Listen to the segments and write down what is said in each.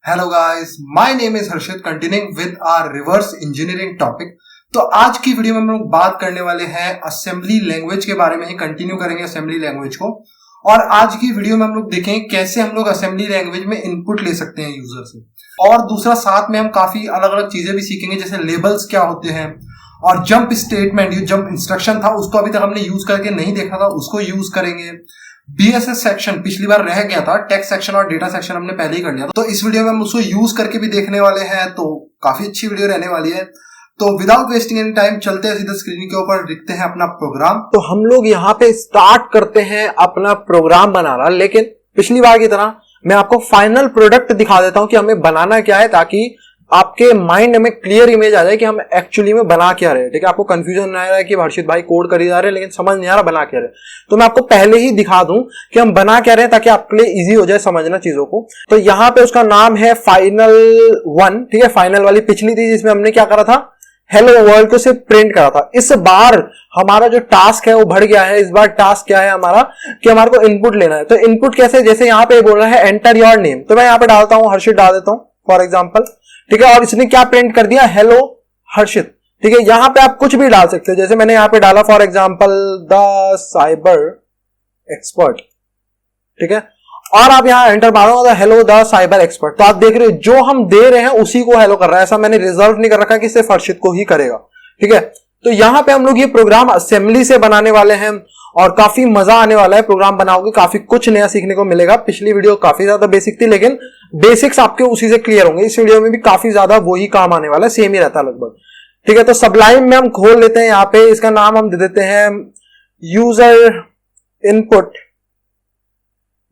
Hello guys, my name is Harshit. Continuing with our reverse engineering topic. तो आज की video में हम लोग बात करने वाले हैं असेंबली लैंग्वेज के बारे में ही। कंटिन्यू करेंगे असेंबली लैंग्वेज को। और आज की वीडियो में हम लोग देखेंगे कैसे हम लोग असेंबली लैंग्वेज में इनपुट ले सकते हैं यूजर से। और दूसरा साथ में हम काफी अलग अलग चीजें भी सीखेंगे, जैसे लेबल्स क्या होते हैं और जंप स्टेटमेंट, ये जंप इंस्ट्रक्शन था उसको अभी तक हमने यूज करके नहीं देखा था, उसको यूज करेंगे। बीएसएस सेक्शन पिछली बार रह गया था, टेक्स्ट सेक्शन और डेटा सेक्शन हमने पहले ही कर लिया था, तो इस वीडियो में हम उसको यूज करके भी देखने वाले हैं। तो काफी अच्छी वीडियो रहने वाली है। तो विदाउट वेस्टिंग एनी टाइम चलते हैं सीधे स्क्रीन के ऊपर, लिखते हैं अपना प्रोग्राम। तो हम लोग यहाँ पे स्टार्ट करते हैं अपना प्रोग्राम बनाना, लेकिन पिछली बार की तरह मैं आपको फाइनल प्रोडक्ट दिखा देता हूं कि हमें बनाना क्या है, ताकि आपके माइंड में क्लियर इमेज आ जाए कि हम एक्चुअली में बना क्या रहे हैं। ठीक है, आपको कंफ्यूजन ना आए कि हर्षित भाई कोड कर ही जा रहे हैं लेकिन समझ नहीं आ रहा बना क्या रहे। तो मैं आपको पहले ही दिखा दूं कि हम बना क्या रहे हैं, ताकि आपके लिए इजी हो जाए समझना चीजों को। तो यहाँ पे उसका नाम है फाइनल 1। ठीक है, फाइनल वाली पिछली थी जिसमें हमने क्या करा था, हेलो वर्ल्ड को सिर्फ प्रिंट करा था। इस बार हमारा जो टास्क है वो बढ़ गया है। इस बार टास्क क्या है हमारा, कि हमारे को इनपुट लेना है। तो इनपुट कैसे, जैसे यहाँ पे बोल रहा है एंटर योर नेम, तो मैं यहाँ पे डालता हूँ हर्षित डाल देता हूँ फॉर एग्जाम्पल। ठीक है, और इसने क्या प्रिंट कर दिया, हेलो हर्षित। ठीक है, यहां पे आप कुछ भी डाल सकते हो, जैसे मैंने यहां पे डाला for example the cyber expert. ठीक है, और आप यहां एंटर मारोगे हेलो द साइबर एक्सपर्ट, तो आप देख रहे हो जो हम दे रहे हैं उसी को हेलो कर रहा है। ऐसा मैंने रिजर्व नहीं कर रखा कि सिर्फ हर्षित को ही करेगा। ठीक है, तो यहां पे हम लोग ये प्रोग्राम असेंबली से बनाने वाले हैं और काफी मजा आने वाला है। प्रोग्राम बनाओगे काफी कुछ नया सीखने को मिलेगा। पिछली वीडियो काफी ज्यादा बेसिक थी, लेकिन बेसिक्स आपके उसी से क्लियर होंगे। इस वीडियो में भी काफी ज्यादा वही काम आने वाला है, सेम ही रहता है लगभग। ठीक है, तो सबलाइम में हम खोल लेते हैं। यहाँ पे इसका नाम हम दे देते हैं यूजर इनपुट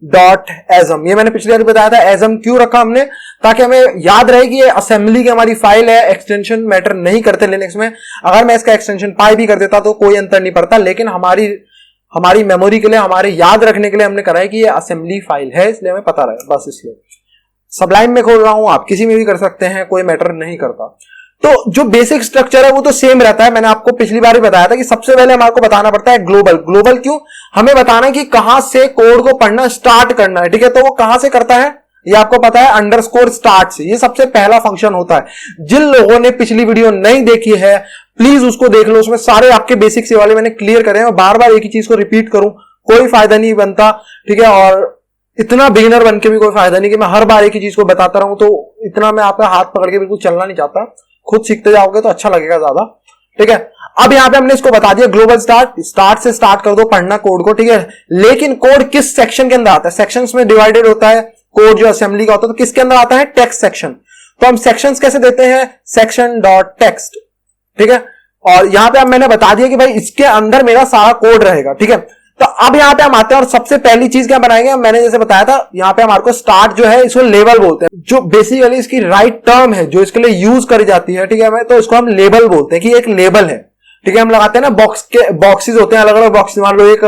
डॉट एजम। ये मैंने पिछली बार बताया था, एजम क्यों रखा हमने, ताकि हमें याद रहे कि ये असेंबली की हमारी फाइल है। एक्सटेंशन मैटर नहीं करते लिनक्स में। अगर मैं इसका एक्सटेंशन पाई भी कर देता तो कोई अंतर नहीं पड़ता, लेकिन हमारी मेमोरी के लिए, हमारे याद रखने के लिए हमने करा है कि ये असेंबली फाइल है, इसलिए हमें पता रहे, बस इसलिए। सबलाइम में खोल रहा हूं, आप किसी में भी कर सकते हैं, कोई मैटर नहीं करता। तो जो बेसिक स्ट्रक्चर है वो तो सेम रहता है। मैंने आपको पिछली बार ही बताया था कि सबसे पहले हमारे को बताना पड़ता है ग्लोबल। ग्लोबल क्यों, हमें बताना है कि कहां से कोड को पढ़ना स्टार्ट करना है। ठीक है, तो वो कहां से करता है ये आपको पता है, अंडरस्कोर स्टार्ट से। ये सबसे पहला फंक्शन होता है। जिन लोगों ने पिछली वीडियो नहीं देखी है प्लीज उसको देख लो, उसमें सारे आपके बेसिक से वाले मैंने क्लियर करे हैं। बार बार एक ही चीज को रिपीट करूं कोई फायदा नहीं बनता। ठीक है, और इतना बिगिनर बन के भी कोई फायदा नहीं कि मैं हर बार एक ही चीज को बताता रहूं। तो इतना मैं आपका हाथ पकड़ के बिल्कुल चलना नहीं चाहता। खुद सीखते जाओगे तो अच्छा लगेगा ज्यादा। ठीक है, अब यहां पे हमने इसको बता दिया ग्लोबल स्टार्ट से स्टार्ट कर दो पढ़ना कोड को। ठीक है, लेकिन कोड किस सेक्शन के अंदर आता है, सेक्शंस में डिवाइडेड होता है कोड जो असेंबली का होता है। तो किसके अंदर आता है, टेक्स्ट सेक्शन। तो हम सेक्शंस कैसे देते हैं, सेक्शन डॉट टेक्स्ट। ठीक है, और यहां पे अब मैंने बता दिया कि भाई इसके अंदर मेरा सारा कोड रहेगा। ठीक है, तो अब यहां पे हम आते हैं और सबसे पहली चीज क्या बनाएंगे, मैंने जैसे बताया था यहां पे हमारे को स्टार्ट जो है इसको लेबल बोलते हैं, जो बेसिकली इसकी राइट टर्म है जो इसके लिए यूज करी जाती है। ठीक है, तो इसको हम लेबल बोलते हैं कि एक लेबल है। ठीक है, हम लगाते हैं ना बॉक्सेस होते हैं, अलग अलग बॉक्स। मान लो एक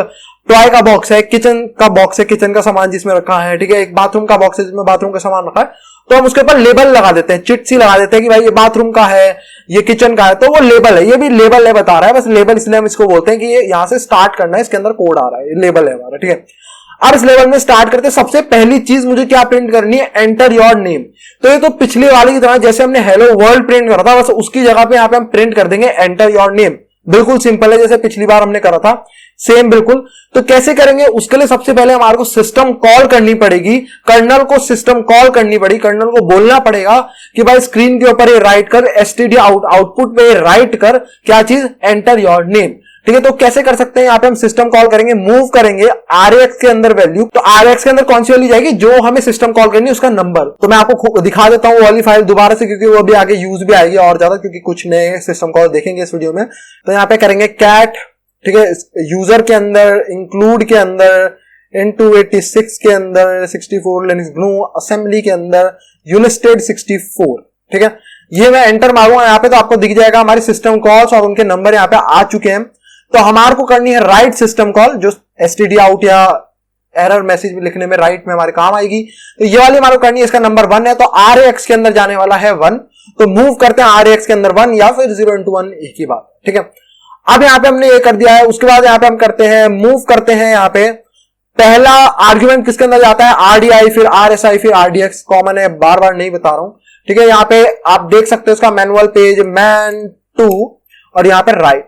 टॉय का बॉक्स है, किचन का बॉक्स है, किचन का सामान जिसमें रखा है। ठीक है, एक बाथरूम का बॉक्स है जिसमें बाथरूम का सामान रखा है, तो हम उसके ऊपर लेबल लगा देते हैं, चिट सी लगा देते हैं कि भाई ये बाथरूम का है, ये किचन का है, तो वो लेबल है। ये भी लेबल है बता रहा है, बस लेबल इसलिए हम इसको बोलते हैं कि ये यहां से स्टार्ट करना है, इसके अंदर कोड आ रहा है, ये लेबल है हमारा। ठीक है, अब इस लेवल में स्टार्ट करते सबसे पहली चीज मुझे क्या प्रिंट करनी है, एंटर योर नेम। तो ये तो पिछले वाले की तरह जैसे हमने हेलो वर्ल्ड प्रिंट करा था, बस उसकी जगह पे यहां पे हम प्रिंट कर देंगे एंटर योर नेम। बिल्कुल सिंपल है, जैसे पिछली बार हमने करा था सेम बिल्कुल। तो कैसे करेंगे, उसके लिए सबसे पहले हमारे को सिस्टम कॉल करनी पड़ेगी, कर्नल को सिस्टम कॉल करनी पड़ेगी, कर्नल को बोलना पड़ेगा कि भाई स्क्रीन के ऊपर ये राइट कर, एसटीडी आउटपुट पे राइट कर क्या चीज, एंटर योर नेम। ठीक है, तो कैसे कर सकते हैं, यहां पे हम सिस्टम कॉल करेंगे, मूव करेंगे आरएक्स के अंदर वैल्यू। तो आरएक्स के अंदर कौन सी वैल्यू जाएगी, जो हमें सिस्टम कॉल करनी है उसका नंबर। तो मैं आपको दिखा देता हूं वो वाली फाइल दोबारा से, क्योंकि वो भी आगे यूज भी आएगी और ज्यादा, क्योंकि कुछ नए सिस्टम कॉल देखेंगे इस वीडियो में। तो यहां पे करेंगे कैट, ठीक है, यूजर के अंदर, इंक्लूड के अंदर, N286 के अंदर, 64 लिनक्स ग्नू, असेंबली के अंदर, यूनिस्टेड 64। ठीक है, ये मैं एंटर मारूंगा यहाँ पे तो आपको दिख जाएगा हमारे सिस्टम कॉल्स और उनके नंबर यहाँ पे आ चुके हैं। तो हमारे को करनी है राइट सिस्टम कॉल, जो एसटीडी आउट या एरर मैसेज लिखने में राइट में हमारे काम आएगी। तो ये वाली हमारे को करनी है, इसका नंबर 1 है, तो RAX के अंदर जाने वाला है 1। तो मूव करते हैं RAX के अंदर 1 या फिर 0 into 1, एक ही बात। ठीक है, अब यहाँ पे हमने ये कर दिया है। उसके बाद यहाँ पे हम करते हैं, मूव करते हैं यहाँ पे पहला आर्ग्यूमेंट किसके अंदर जाता है, आरडीआई, फिर आरएसआई, फिर आरडीएक्स, कॉमन है, बार बार नहीं बता रहा हूं, ठीक है। यहाँ पे आप देख सकते हो इसका मैनुअल पेज, मैन 2, और यहाँ पे राइट,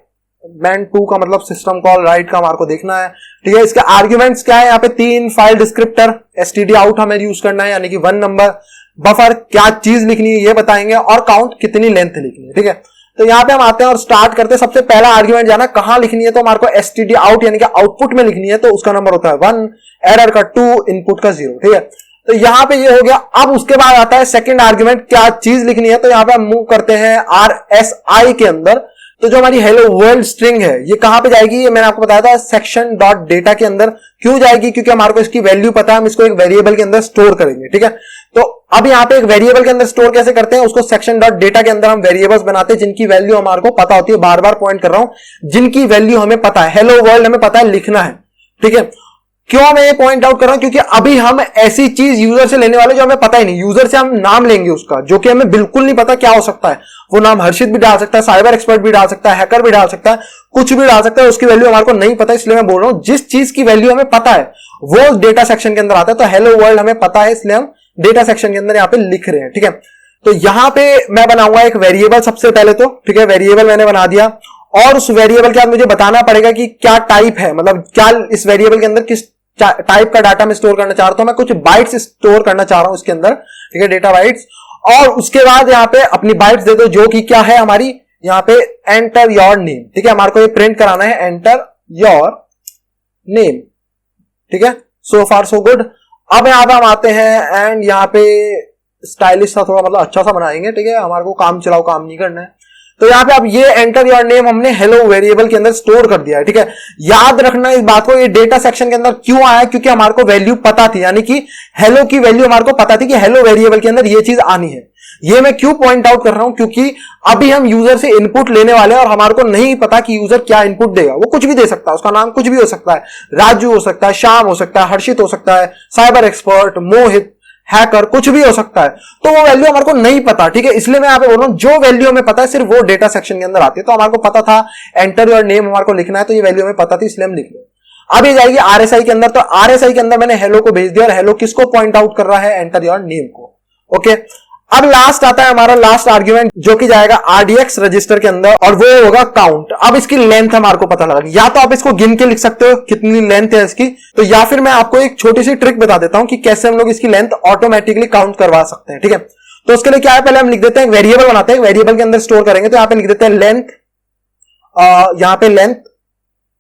मैन 2 का मतलब सिस्टम कॉल, राइट का हमारे को देखना है, ठीक है। इसके आर्ग्यूमेंट्स क्या है, यहाँ पे 3 फाइल डिस्क्रिप्टर, एसटीडी आउट हमें यूज करना है, यानी कि 1 नंबर, बफर क्या चीज लिखनी है ये बताएंगे, और काउंट कितनी लेंथ लिखनी है, ठीक है। तो यहाँ पे हम आते हैं और स्टार्ट करते हैं। सबसे पहला आर्ग्यूमेंट जाना कहां लिखनी है, तो हमारे को एसटीडी आउट यानी कि आउटपुट में लिखनी है, तो उसका नंबर होता है 1, एरर का 2, इनपुट का 0, ठीक है। तो यहाँ पे ये हो गया। अब उसके बाद आता है सेकंड आर्ग्यूमेंट, क्या चीज लिखनी है, तो यहाँ पे हम मूव करते हैं आरएसआई के अंदर। तो जो हमारी हेलो वर्ल्ड स्ट्रिंग है ये कहां पे जाएगी, ये मैंने आपको बताया था सेक्शन डॉट डेटा के अंदर। क्यों जाएगी, क्योंकि हमारे को इसकी वैल्यू पता है, हम इसको एक वेरिएबल के अंदर स्टोर करेंगे, ठीक है। तो अब यहाँ पे एक वेरिएबल के अंदर स्टोर कैसे करते हैं, उसको सेक्शन डॉट डेटा के अंदर हम वेरिएबल्स बनाते हैं जिनकी वैल्यू हमारे को पता होती है, बार बार पॉइंट कर रहा हूं, जिनकी वैल्यू हमें पता है। हेलो वर्ल्ड हमें पता है लिखना है, ठीक है। क्यों मैं ये पॉइंट आउट कर रहा हूं, क्योंकि अभी हम ऐसी चीज यूजर से लेने वाले जो हमें पता ही नहीं। यूजर से हम नाम लेंगे उसका जो कि हमें बिल्कुल नहीं पता क्या हो सकता है। वो नाम हर्षित भी डाल सकता है, साइबर एक्सपर्ट भी डाल सकता है, हैकर भी डाल सकता है, कुछ भी डाल सकता है, उसकी वैल्यू हमारे को नहीं पता। इसलिए मैं बोल रहा हूं जिस चीज की वैल्यू हमें पता है वो डेटा सेक्शन के अंदर आता है। तो हेलो वर्ल्ड हमें पता है, इसलिए हम डेटा सेक्शन के अंदर यहाँ पे लिख रहे हैं, ठीक है। तो यहां पे मैं बनाऊंगा एक वेरिएबल सबसे पहले, तो ठीक है, वेरिएबल मैंने बना दिया, और उस वेरिएबल के बाद मुझे बताना पड़ेगा कि क्या टाइप है, मतलब क्या इस वेरिएबल के अंदर किस टाइप का डाटा मैं स्टोर करना चाहता हूं। मैं कुछ बाइट्स स्टोर करना चाह रहा हूं इसके अंदर, ठीक है, डेटा बाइट्स। और उसके बाद यहां पे अपनी बाइट्स दे दो जो कि क्या है हमारी, यहां पे एंटर योर नेम, ठीक है। हमारे को ये प्रिंट कराना है एंटर योर नेम, ठीक है। सो फार सो गुड। अब यहां पे हम आते हैं एंड यहां पे स्टाइलिश सा थोड़ा मतलब अच्छा सा बनाएंगे, ठीक है। हमारे को काम चलाओ काम नहीं करना है। तो यहां पे अब ये एंटर योर नेम हमने हेलो वेरिएबल के अंदर स्टोर कर दिया है, ठीक है। याद रखना इस बात को, ये डेटा सेक्शन के अंदर क्यों आया, क्योंकि हमारे को वैल्यू पता थी, यानी कि हेलो की वैल्यू हमारे को पता थी कि हेलो वेरिएबल के अंदर ये चीज आनी है। ये मैं क्यों पॉइंट आउट कर रहा हूं, क्योंकि अभी हम यूजर से इनपुट लेने वाले हैं और हमारे को नहीं पता कि यूजर क्या इनपुट देगा। वो कुछ भी दे सकता है, उसका नाम कुछ भी हो सकता है, राजू हो सकता है, श्याम हो सकता है, हर्षित हो सकता है, साइबर एक्सपर्ट, मोहित, हैकर, कुछ भी हो सकता है। तो वो वैल्यू हमारे को नहीं पता, ठीक है। इसलिए मैं यहां पे बोल रहा हूं जो वैल्यू हमें पता है सिर्फ वो डेटा सेक्शन के अंदर आती है। तो हमारे को पता था एंटर योर नेम हमारे को लिखना है, तो ये वैल्यू हमें पता थी, इसलिए हम लिख रहे। अब ये जाएगी आरएसआई के अंदर। तो आरएसआई के अंदर मैंने हेलो को भेज दिया, और हेलो किसको पॉइंट आउट कर रहा है, एंटर योर नेम को, ओके। अब लास्ट आता है हमारा लास्ट आर्ग्यूमेंट जो कि जाएगा आरडीएक्स रजिस्टर के अंदर, और वो होगा काउंट। अब इसकी लेंथ हमारे को पता लगा, या तो आप इसको गिन के लिख सकते हो कितनी लेंथ है इसकी, तो या फिर मैं आपको एक छोटी सी ट्रिक बता देता हूं कि कैसे हम लोग इसकी लेंथ ऑटोमेटिकली काउंट करवा सकते हैं, ठीक है। तो उसके लिए क्या है, पहले हम लिख देते हैं, वेरिएबल बनाते हैं, वेरिएबल के अंदर स्टोर करेंगे। तो यहां पे लिख देते हैं लेंथ, यहां पे लेंथ,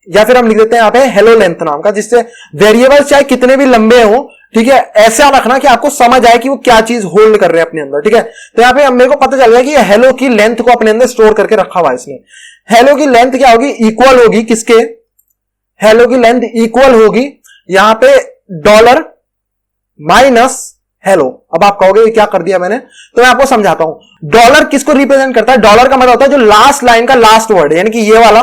या फिर हम लिख देते हैं यहां पे हेलो लेंथ नाम का, जिससे वेरिएबल चाहे कितने भी लंबे हो, ठीक है, ऐसा रखना कि आपको समझ आए कि वो क्या चीज होल्ड कर रहे हैं अपने अंदर, ठीक है। तो यहां पे मेरे को पता चल गया कि हेलो की लेंथ को अपने अंदर स्टोर करके रखा हुआ है इसने। हेलो की लेंथ क्या होगी, इक्वल होगी किसके, हेलो की लेंथ इक्वल होगी यहां पे डॉलर माइनस हेलो। अब आप कहोगे क्या कर दिया मैंने, तो मैं आपको समझाता हूं। डॉलर किसको रिप्रेजेंट करता है, डॉलर का मतलब होता है जो लास्ट लाइन का लास्ट वर्ड, यानी कि ये वाला,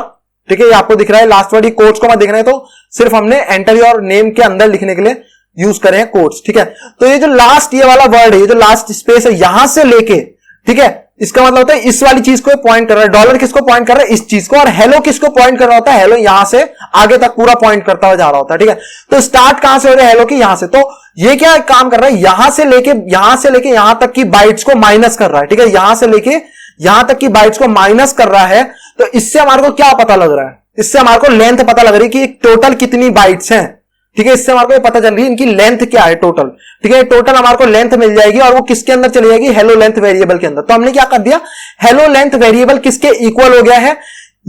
ठीक है, ये आपको दिख रहा है लास्ट वर्ड। ये कोट्स को मत दिख रहे हैं, तो सिर्फ हमने एंटर योर नेम के अंदर लिखने के लिए यूज करें कोट्स, ठीक है। तो ये जो लास्ट ये वाला वर्ड है, ये जो लास्ट स्पेस है यहां से लेके, ठीक है, इसका मतलब होता है इस वाली चीज को पॉइंट कर रहा है। डॉलर किसको पॉइंट कर रहा है, इस चीज को। और हेलो किसको पॉइंट कर रहा होता है, हेलो यहां से आगे तक पूरा पॉइंट करता हुआ जा रहा होता है, ठीक है। तो स्टार्ट कहां से हो रहा है, हेलो की यहां से। तो ये क्या काम कर रहा है, यहां से लेके यहां तक की बाइट्स को माइनस कर रहा है, ठीक है। यहां से लेके यहां तक की बाइट्स को माइनस कर रहा है। तो इससे हमारे को क्या पता लग रहा है, इससे हमारे को लेंथ पता लग रही है कि टोटल कितनी बाइट्स हैं, ठीक है। इससे हमारे को पता चल रही है इनकी लेंथ क्या है टोटल, ठीक है। टोटल हमारे को लेंथ मिल जाएगी, और वो किसके अंदर चली जाएगी, हेलो लेंथ वेरिएबल के अंदर। तो हमने क्या कर दिया, हेलो लेंथ वेरिएबल किसके इक्वल हो गया है,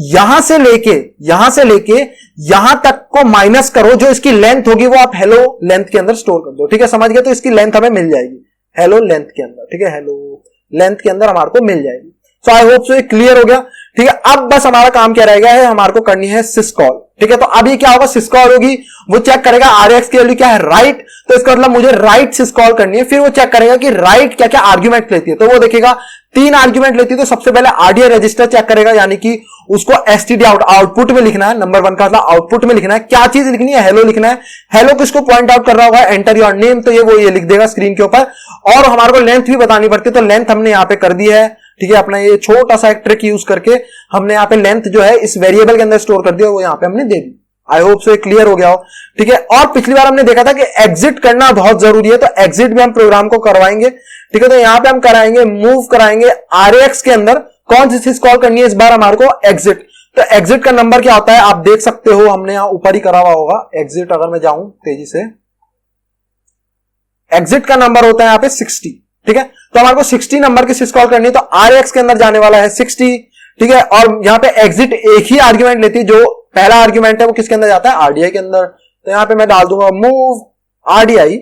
यहां से लेके यहां तक को माइनस करो, जो इसकी लेंथ होगी वो आप हेलो लेंथ के अंदर स्टोर कर दो, ठीक है। समझ गए, तो इसकी लेंथ हमें मिल जाएगी हेलो लेंथ के अंदर, ठीक है। हेलो लेंथ के अंदर हमारे को मिल जाएगी। सो आई होप सो ये क्लियर हो गया, ठीक है। अब बस हमारा काम क्या रहेगा है, हमारे को करनी है सिस्कॉल, ठीक है। तो अब ये क्या होगा, सिस्कॉल होगी, वो चेक करेगा आरएक्स की वैल्यू क्या है, राइट। तो इसका मतलब मुझे राइट सिस्कॉल करनी है। फिर वो चेक करेगा कि राइट क्या क्या आर्ग्यूमेंट लेती है। तो वो देखेगा 3 आर्ग्यूमेंट लेती है। तो सबसे पहले आरडीआई रजिस्टर चेक करेगा, यानी कि उसको एसटीडी आउटपुट में लिखना है। नंबर 1 का मतलब आउटपुट में लिखना है, क्या चीज लिखनी है, हेलो लिखना है। हेलो किसको पॉइंट आउट कर रहा होगा, एंटर योर नेम, तो ये लिख देगा स्क्रीन के ऊपर। और हमारे को लेंथ भी बतानी पड़ती है, तो लेंथ हमने यहां पे कर दी है, ठीक है। अपना ये छोटा सा एक ट्रिक यूज करके हमने यहां पे लेंथ जो है इस वेरिएबल के अंदर स्टोर कर दिया, वो यहां पे हमने दे दी। आई होप से क्लियर हो गया हो, ठीक है। और पिछली बार हमने देखा था कि एग्जिट करना बहुत जरूरी है, तो एग्जिट भी हम प्रोग्राम को करवाएंगे, ठीक है। तो यहां पे हम कराएंगे, मूव कराएंगे RAX के अंदर कौन सी चीज कॉल करनी है इस बार हमारे को, एग्जिट। तो एग्जिट का नंबर क्या होता है आप देख सकते हो, हमने यहां ऊपर ही करा हुआ होगा एग्जिट। अगर मैं जाऊं तेजी से, एग्जिट का नंबर होता है यहां पे 60, ठीक है। तो हमारे को 60 नंबर की सिस कॉल करनी है, तो RAX के अंदर जाने वाला है 60, ठीक है। और यहां पे एग्जिट एक ही आर्ग्यूमेंट लेती है, जो पहला आर्ग्यूमेंट है वो किसके अंदर जाता है, RDI के अंदर। तो यहां पे मैं डाल दूंगा मूव RDI,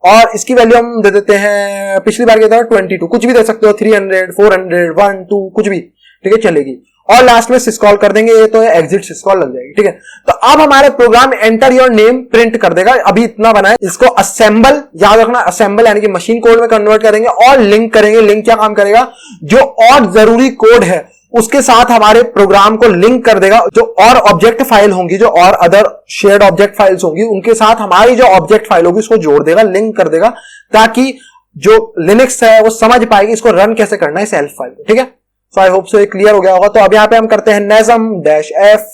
और इसकी वैल्यू हम दे देते हैं, पिछली बार क्या था 22, कुछ भी दे सकते हो, 300, 400, 1, 2 कुछ भी, ठीक है, चलेगी। और लास्ट में सिस्कॉल कर देंगे, ये तो एग्जिट सिस्कॉल लग जाएगी, ठीक है। तो अब हमारे program enter your name print कर देगा, अभी इतना बना है। इसको असेंबल, याद रखना, असेंबल यानी कि मशीन कोड में कन्वर्ट करेंगे और लिंक करेंगे। लिंक क्या काम करेगा, जो और जरूरी कोड है उसके साथ हमारे प्रोग्राम को लिंक कर देगा। जो और ऑब्जेक्ट फाइल होंगी, जो और अदर शेयर्ड ऑब्जेक्ट फाइल्स होंगी, उनके साथ हमारी जो ऑब्जेक्ट फाइल होगी उसको जोड़ देगा, लिंक कर देगा, ताकि जो लिनक्स है वो समझ पाएगी इसको रन कैसे करना है इस एल्फ फाइल, ठीक है। सो आई होप सो क्लियर हो गया होगा। तो अब यहां पे हम करते हैं nasm-f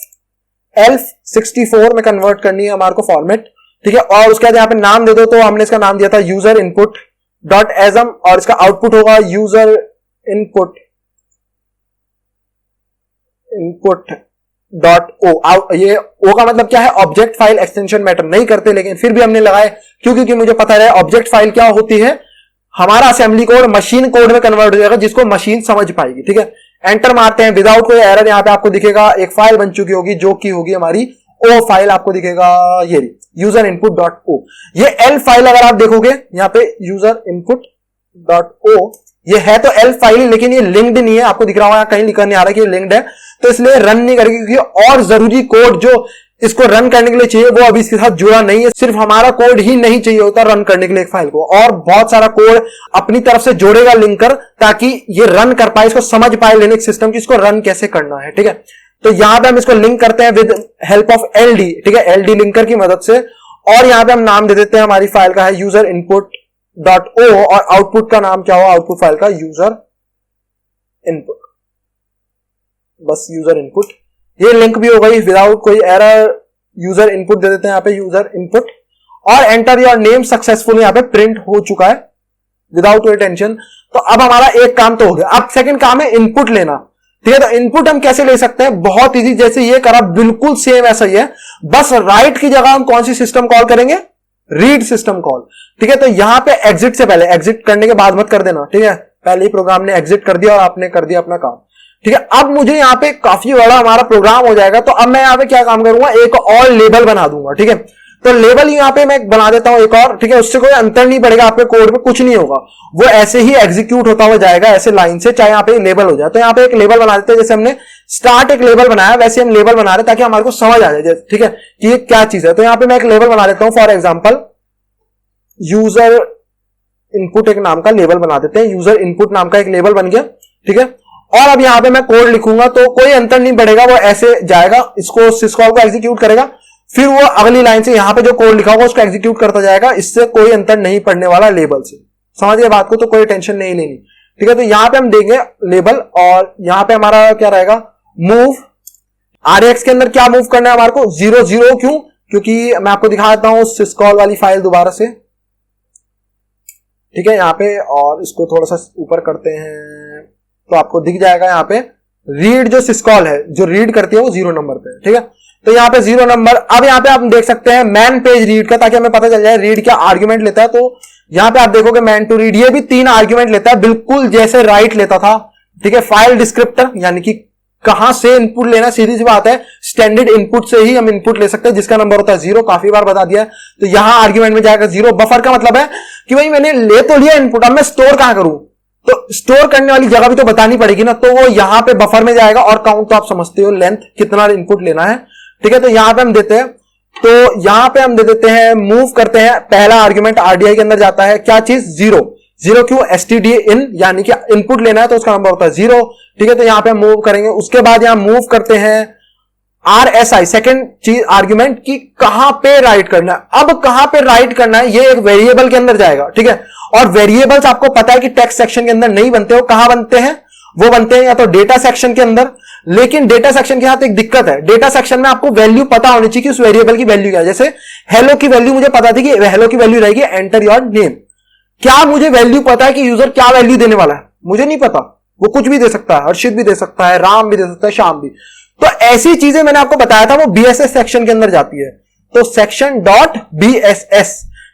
elf 64 में कन्वर्ट करनी है हमारे को फॉर्मेट, ठीक है। और उसके बाद यहां पे नाम दे दो, तो हमने इसका नाम दिया था यूजर इनपुट डॉट एजम, और इसका आउटपुट होगा यूजर इनपुट डॉट ओ। ये ओ का मतलब क्या है, ऑब्जेक्ट फाइल एक्सटेंशन मैटर नहीं करते, लेकिन फिर भी हमने लगाए क्योंकि मुझे पता है ऑब्जेक्ट फाइल क्या होती है, हमारा असेंबली कोड मशीन कोड में कन्वर्ट हो जाएगा जिसको मशीन समझ पाएगी, ठीक है। एंटर मारते हैं, विदाउट कोई एरर यहां पे आपको दिखेगा, एक फाइल बन चुकी होगी जो कि होगी हमारी ओ फाइल, आपको दिखेगा ये यूजर इनपुट डॉट ओ। ये एल फाइल अगर आप देखोगे यहां पे यूजर इनपुट डॉट ओ, ये है तो एल फाइल, लेकिन ये लिंक्ड नहीं है, आपको दिख रहा होगा कहीं लिखा नहीं आ रहा कि ये लिंक्ड है, तो इसलिए रन नहीं करेगी, क्योंकि और जरूरी कोड जो इसको रन करने के लिए चाहिए वो अभी इसके साथ जुड़ा नहीं है। सिर्फ हमारा कोड ही नहीं चाहिए होता रन करने के लिए एक फाइल को, और बहुत सारा कोड अपनी तरफ से जोड़ेगा लिंकर, ताकि ये रन कर पाए, इसको समझ पाए लिनक्स सिस्टम की इसको रन कैसे करना है, ठीक है। तो यहां पे हम इसको लिंक करते हैं विद हेल्प ऑफ LD, ठीक है, LD लिंकर की मदद से। और यहां पे हम नाम दे देते हैं, हमारी फाइल का है यूजर इनपुट डॉट ओ, और आउटपुट का नाम क्या होगा, आउटपुट फाइल का यूजर इनपुट, बस यूजर इनपुट। ये लिंक भी हो गई विदाउट कोई एरर, यूजर इनपुट दे देते हैं यहां पे यूजर इनपुट, और एंटर योर नेम सक्सेसफुल यहां पे प्रिंट हो चुका है विदाउट कोई टेंशन। तो अब हमारा एक काम तो हो गया। अब सेकंड काम है इनपुट लेना, ठीक है। तो इनपुट हम कैसे ले सकते हैं, बहुत इजी, जैसे ये करा बिल्कुल सेम ऐसा ही है, बस राइट की जगह हम कौन सी सिस्टम कॉल करेंगे, रीड सिस्टम कॉल, ठीक है। तो यहां पे एग्जिट से पहले, एग्जिट करने के बाद मत कर देना, ठीक है, पहले ही प्रोग्राम ने एग्जिट कर दिया और आपने कर दिया अपना काम, ठीक है। अब मुझे यहां पे काफी बड़ा हमारा प्रोग्राम हो जाएगा, तो अब मैं यहां पे क्या काम करूंगा, एक और लेबल बना दूंगा, ठीक है। तो लेबल यहां पे मैं बना देता हूं एक और, ठीक है, उससे कोई अंतर नहीं पड़ेगा, आपके कोड में कुछ नहीं होगा, वो ऐसे ही एग्जीक्यूट होता हुआ जाएगा ऐसे लाइन से, चाहे यहां पे लेबल हो जाए। तो यहां पे एक लेबल बना देते हैं, जैसे हमने स्टार्ट एक लेबल बनाया वैसे हम लेबल बना रहे, ताकि हमारे को समझ आ जाए, ठीक है, कि ये क्या चीज है। तो यहां पे मैं एक लेबल बना देता हूं, फॉर एग्जाम्पल यूजर इनपुट एक नाम का लेबल बना देते हैं, यूजर इनपुट नाम का एक लेबल बन गया, ठीक है। और अब यहां पे मैं कोड लिखूंगा तो कोई अंतर नहीं पड़ेगा, वो ऐसे जाएगा, इसको सिस्कॉल को एग्जीक्यूट करेगा, फिर वो अगली लाइन से यहां पे जो कोड लिखा होगा उसको एग्जीक्यूट करता जाएगा, इससे कोई अंतर नहीं पड़ने वाला लेबल से, समझ गए बात को, तो कोई टेंशन नहीं लेनी, ठीक है। तो यहां पे हम देंगे लेबल, और यहां पे हमारा क्या रहेगा, मूव RAX के अंदर क्या मूव करना है हमारे को, 0, क्यों, क्योंकि मैं आपको दिखा देता हूं सिस्कॉल वाली फाइल दोबारा से, ठीक है, यहां पे, और इसको थोड़ा सा ऊपर करते हैं तो आपको दिख जाएगा यहां पे रीड, जो सिस्कॉल है जो रीड करती है वो 0 नंबर पे, ठीक है। तो यहां पे 0 नंबर, अब यहां पे आप देख सकते हैं मैन पेज रीड का, ताकि हमें पता चल जाए रीड क्या आर्ग्यूमेंट लेता है। तो यहां पे आप देखोगे मैन टू रीड, ये भी 3 आर्ग्यूमेंट लेता है, बिल्कुल जैसे राइट लेता था, ठीक है। फाइल डिस्क्रिप्टर यानी कि कहां से इनपुट लेना, सीधी सी बात है, स्टैंडर्ड इनपुट से ही हम इनपुट ले सकते हैं, जिसका नंबर होता है 0, काफी बार बता दिया है। तो यहां आर्ग्यूमेंट में जाएगा 0। बफर का मतलब है कि भाई मैंने ले तो लिया इनपुट, अब मैं स्टोर कहां करूं, तो स्टोर करने वाली जगह भी तो बतानी पड़ेगी ना, तो वो यहां पे बफर में जाएगा, और काउंट तो आप समझते हो, लेंथ कितना इनपुट लेना है, ठीक है। तो यहां पे हम देते हैं, तो यहां पे हम दे देते हैं, मूव करते हैं, पहला आर्ग्यूमेंट RDI के अंदर जाता है, क्या चीज, 0, क्यों, std in, यानी कि इनपुट लेना है तो उसका नंबर होता है 0, ठीक है। तो यहां पे हम मूव करेंगे, उसके बाद यहां मूव करते हैं RSI, सेकंड चीज आर्ग्यूमेंट की कहां पे राइट करना है। अब कहां पे राइट करना है, ये एक वेरिएबल के अंदर जाएगा, ठीक है। और वेरिएबल्स आपको पता है कि टेक्स्ट सेक्शन के अंदर नहीं बनते हो, कहां बनते हैं, वो बनते हैं या तो डेटा सेक्शन के अंदर, लेकिन डेटा सेक्शन के साथ एक दिक्कत है, डेटा सेक्शन में आपको वैल्यू पता होनी चाहिए कि उस वेरिएबल की वैल्यू क्या है। जैसे हेलो की वैल्यू मुझे पता थी कि हेलो की वैल्यू रहेगी एंटर योर नेम। क्या मुझे वैल्यू पता है कि यूजर क्या वैल्यू देने वाला है? मुझे नहीं पता। वो कुछ भी दे सकता है, हर्षित भी दे सकता है, राम भी दे सकता है, श्याम भी। तो ऐसी चीजें मैंने आपको बताया था वो बीएसएस सेक्शन के अंदर जाती है। तो सेक्शन डॉट बीएसएस,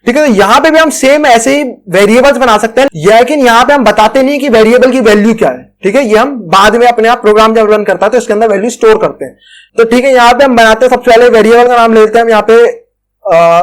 ठीक है। तो यहां पे भी हम सेम ऐसे ही वेरिएबल्स बना सकते हैं, लेकिन यहां पे हम बताते नहीं कि वेरिएबल की वैल्यू क्या है, ठीक है। ये हम बाद में अपने आप प्रोग्राम जब रन करता है तो इसके अंदर वैल्यू स्टोर करते हैं। तो ठीक है, यहां पे हम बनाते हैं, सबसे पहले वेरिएबल का नाम ले लेते हैं हम। यहाँ पे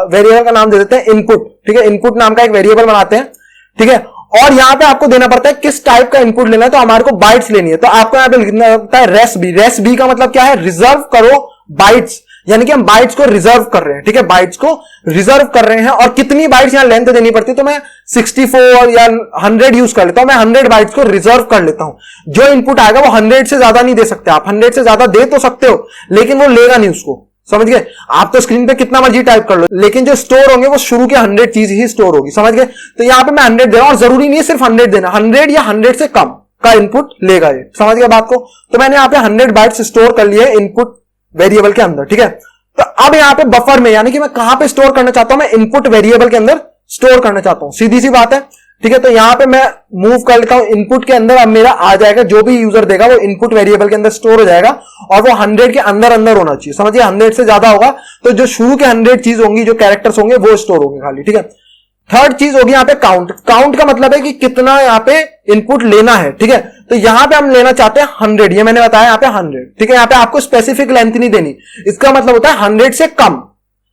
वेरिएबल का नाम दे देते हैं इनपुट, ठीक है। इनपुट नाम का एक वेरिएबल बनाते हैं, ठीक है। और यहां पे आपको देना पड़ता है किस टाइप का इनपुट लेना है। तो हमारे को बाइट्स लेनी है, तो आपको यहां पे लिखना पड़ता है रेस बी। रेस बी का मतलब क्या है? रिजर्व करो बाइट्स, यानी कि हम बाइट्स को रिजर्व कर रहे हैं, ठीक है। बाइट्स को रिजर्व कर रहे हैं और कितनी बाइट्स यहां लेंथ देनी पड़ती है, तो मैं 64 या 100 यूज कर लेता हूं। मैं 100 बाइट्स को रिजर्व कर लेता हूं। जो इनपुट आएगा वो 100 से ज्यादा नहीं दे सकते आप। 100 से ज्यादा दे तो सकते हो, लेकिन वो लेगा नहीं उसको, समझ गए। आप तो स्क्रीन पे कितना मर्जी टाइप कर लो, लेकिन जो स्टोर होंगे वो शुरू के 100 चीज ही स्टोर होगी, समझ गए। तो यहां पे मैं 100 दे रहा हूं और जरूरी नहीं है सिर्फ 100 देना, 100 या 100 से कम का इनपुट लेगा ये, समझ गए बात को। तो मैंने यहां पे 100 बाइट्स स्टोर कर लिए इनपुट वेरिएबल के अंदर, ठीक है। तो अब यहां पे बफर में, यानी कि मैं कहां पे स्टोर करना चाहता हूं, मैं इनपुट वेरिएबल के अंदर स्टोर करना चाहता हूं, सीधी सी बात है, ठीक है। तो यहां पे मैं मूव कर लेता हूं इनपुट के अंदर। अब मेरा आ जाएगा, जो भी यूजर देगा वो इनपुट वेरिएबल के अंदर स्टोर हो जाएगा और वो 100 के अंदर अंदर होना चाहिए, समझिए। 100 से ज्यादा होगा तो जो शुरू के 100 चीज होंगी, जो कैरेक्टर्स होंगे वो स्टोर होंगे खाली, ठीक है। थर्ड चीज होगी यहां पे काउंट। काउंट का मतलब है कि कितना यहां पे इनपुट लेना है, ठीक है। तो यहां पे हम लेना चाहते हैं 100, ये मैंने बताया यहां पे 100, ठीक है। यहां पे आपको स्पेसिफिक लेंथ नहीं देनी, इसका मतलब होता है 100 से कम।